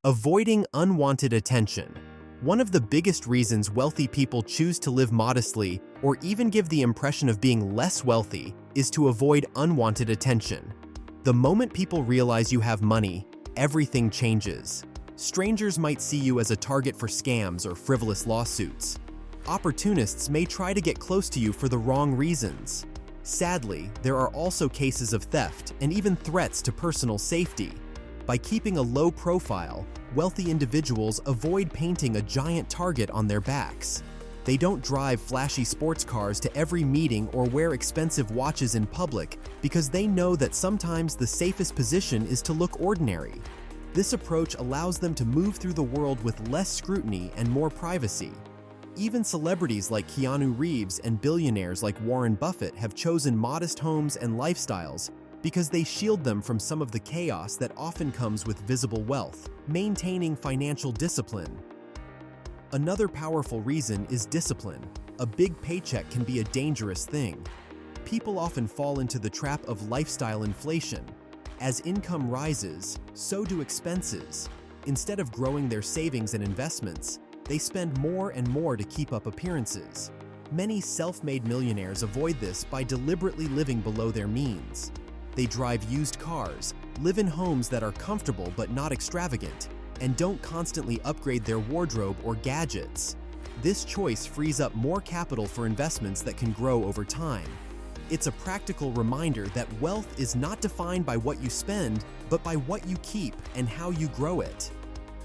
Avoiding unwanted attention. One of the biggest reasons wealthy people choose to live modestly or even give the impression of being less wealthy is to avoid unwanted attention. The moment people realize you have money, everything changes. Strangers might see you as a target for scams or frivolous lawsuits. Opportunists may try to get close to you for the wrong reasons. Sadly, there are also cases of theft and even threats to personal safety. By keeping a low profile, wealthy individuals avoid painting a giant target on their backs. They don't drive flashy sports cars to every meeting or wear expensive watches in public because they know that sometimes the safest position is to look ordinary. This approach allows them to move through the world with less scrutiny and more privacy. Even celebrities like Keanu Reeves and billionaires like Warren Buffett have chosen modest homes and lifestyles because they shield them from some of the chaos that often comes with visible wealth. Maintaining financial discipline. Another powerful reason is discipline. A big paycheck can be a dangerous thing. People often fall into the trap of lifestyle inflation. As income rises, so do expenses. Instead of growing their savings and investments, they spend more and more to keep up appearances. Many self-made millionaires avoid this by deliberately living below their means. They drive used cars, live in homes that are comfortable but not extravagant, and don't constantly upgrade their wardrobe or gadgets. This choice frees up more capital for investments that can grow over time. It's a practical reminder that wealth is not defined by what you spend, but by what you keep and how you grow it.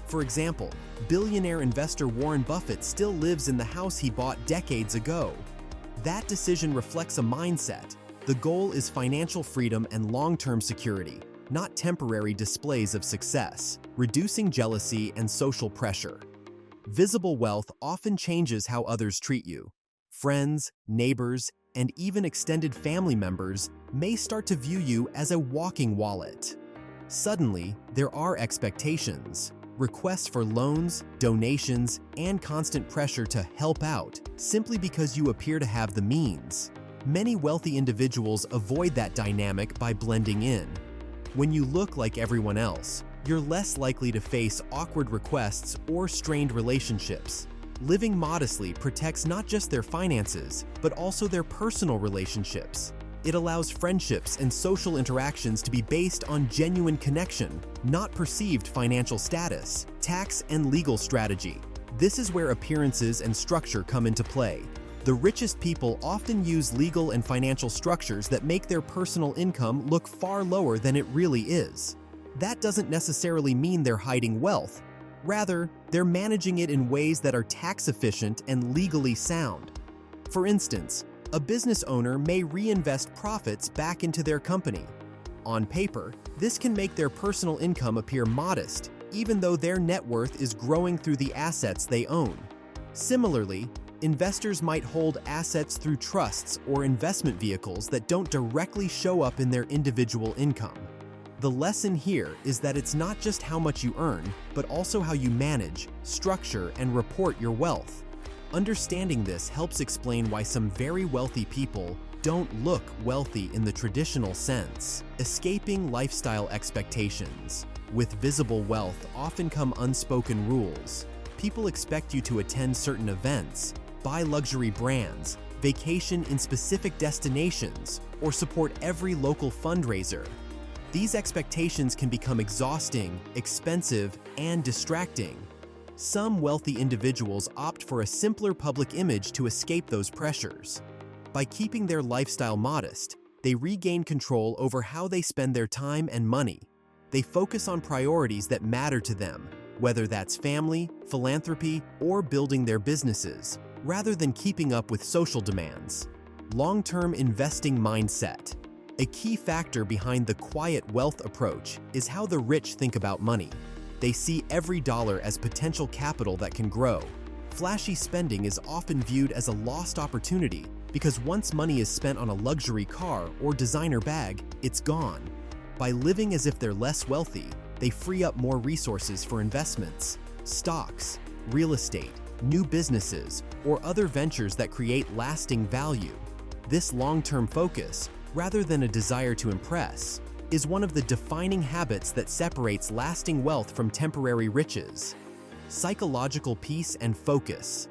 For example, billionaire investor Warren Buffett still lives in the house he bought decades ago. That decision reflects a mindset. The goal is financial freedom and long-term security, not temporary displays of success, reducing jealousy and social pressure. Visible wealth often changes how others treat you. Friends, neighbors, and even extended family members may start to view you as a walking wallet. Suddenly, there are expectations, requests for loans, donations, and constant pressure to help out simply because you appear to have the means. Many wealthy individuals avoid that dynamic by blending in. When you look like everyone else, you're less likely to face awkward requests or strained relationships. Living modestly protects not just their finances, but also their personal relationships. It allows friendships and social interactions to be based on genuine connection, not perceived financial status. Tax and legal strategy. This is where appearances and structure come into play. The richest people often use legal and financial structures that make their personal income look far lower than it really is. That doesn't necessarily mean they're hiding wealth. Rather, they're managing it in ways that are tax efficient and legally sound. For instance, a business owner may reinvest profits back into their company. On paper, this can make their personal income appear modest, even though their net worth is growing through the assets they own. Similarly, investors might hold assets through trusts or investment vehicles that don't directly show up in their individual income. The lesson here is that it's not just how much you earn, but also how you manage, structure, and report your wealth. Understanding this helps explain why some very wealthy people don't look wealthy in the traditional sense. Escaping lifestyle expectations. With visible wealth often come unspoken rules. People expect you to attend certain events, buy luxury brands, vacation in specific destinations, or support every local fundraiser. These expectations can become exhausting, expensive, and distracting. Some wealthy individuals opt for a simpler public image to escape those pressures. By keeping their lifestyle modest, they regain control over how they spend their time and money. They focus on priorities that matter to them, whether that's family, philanthropy, or building their businesses, rather than keeping up with social demands. Long-term investing mindset. A key factor behind the quiet wealth approach is how the rich think about money. They see every dollar as potential capital that can grow. Flashy spending is often viewed as a lost opportunity because once money is spent on a luxury car or designer bag, it's gone. By living as if they're less wealthy, they free up more resources for investments, stocks, real estate, new businesses, or other ventures that create lasting value. This long-term focus, rather than a desire to impress, is one of the defining habits that separates lasting wealth from temporary riches. Psychological peace and focus.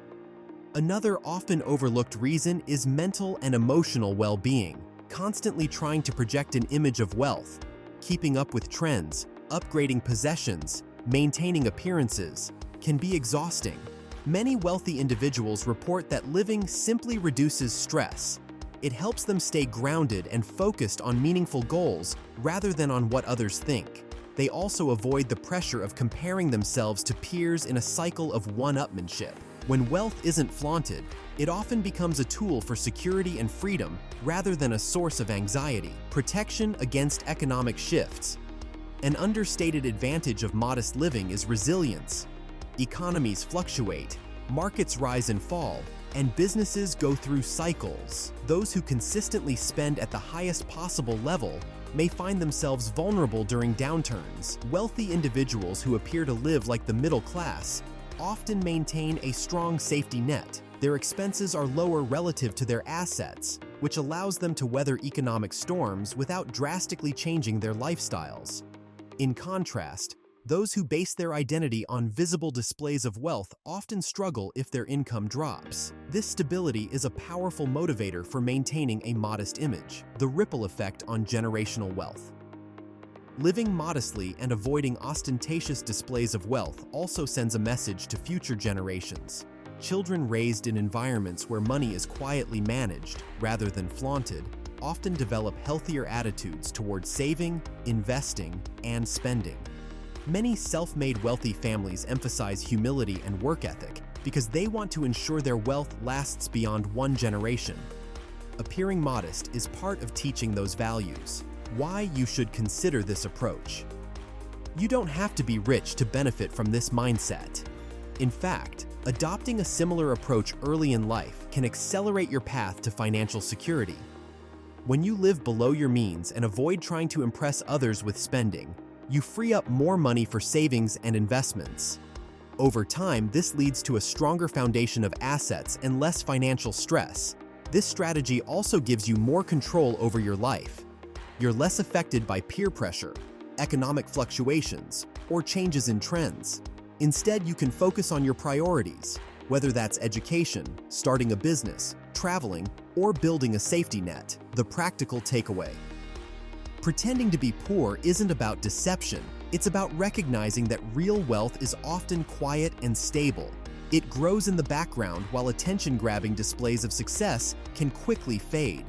Another often overlooked reason is mental and emotional well-being. Constantly trying to project an image of wealth, keeping up with trends, upgrading possessions, maintaining appearances, can be exhausting. Many wealthy individuals report that living simply reduces stress. It helps them stay grounded and focused on meaningful goals rather than on what others think. They also avoid the pressure of comparing themselves to peers in a cycle of one-upmanship. When wealth isn't flaunted, it often becomes a tool for security and freedom rather than a source of anxiety. Protection against economic shifts. An understated advantage of modest living is resilience. Economies fluctuate, markets rise and fall, and businesses go through cycles. Those who consistently spend at the highest possible level may find themselves vulnerable during downturns. Wealthy individuals who appear to live like the middle class often maintain a strong safety net. Their expenses are lower relative to their assets, which allows them to weather economic storms without drastically changing their lifestyles. In contrast, those who base their identity on visible displays of wealth often struggle if their income drops. This stability is a powerful motivator for maintaining a modest image. The ripple effect on generational wealth. Living modestly and avoiding ostentatious displays of wealth also sends a message to future generations. Children raised in environments where money is quietly managed rather than flaunted often develop healthier attitudes towards saving, investing, and spending. Many self-made wealthy families emphasize humility and work ethic because they want to ensure their wealth lasts beyond one generation. Appearing modest is part of teaching those values. Why you should consider this approach. You don't have to be rich to benefit from this mindset. In fact, adopting a similar approach early in life can accelerate your path to financial security. When you live below your means and avoid trying to impress others with spending, you free up more money for savings and investments. Over time, this leads to a stronger foundation of assets and less financial stress. This strategy also gives you more control over your life. You're less affected by peer pressure, economic fluctuations, or changes in trends. Instead, you can focus on your priorities, whether that's education, starting a business, traveling, or building a safety net. The practical takeaway. Pretending to be poor isn't about deception. It's about recognizing that real wealth is often quiet and stable. It grows in the background while attention-grabbing displays of success can quickly fade.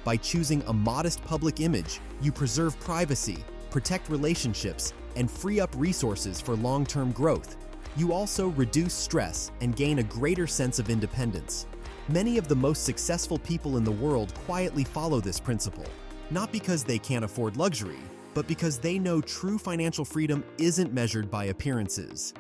By choosing a modest public image, you preserve privacy, protect relationships, and free up resources for long-term growth. You also reduce stress and gain a greater sense of independence. Many of the most successful people in the world quietly follow this principle, not because they can't afford luxury, but because they know true financial freedom isn't measured by appearances.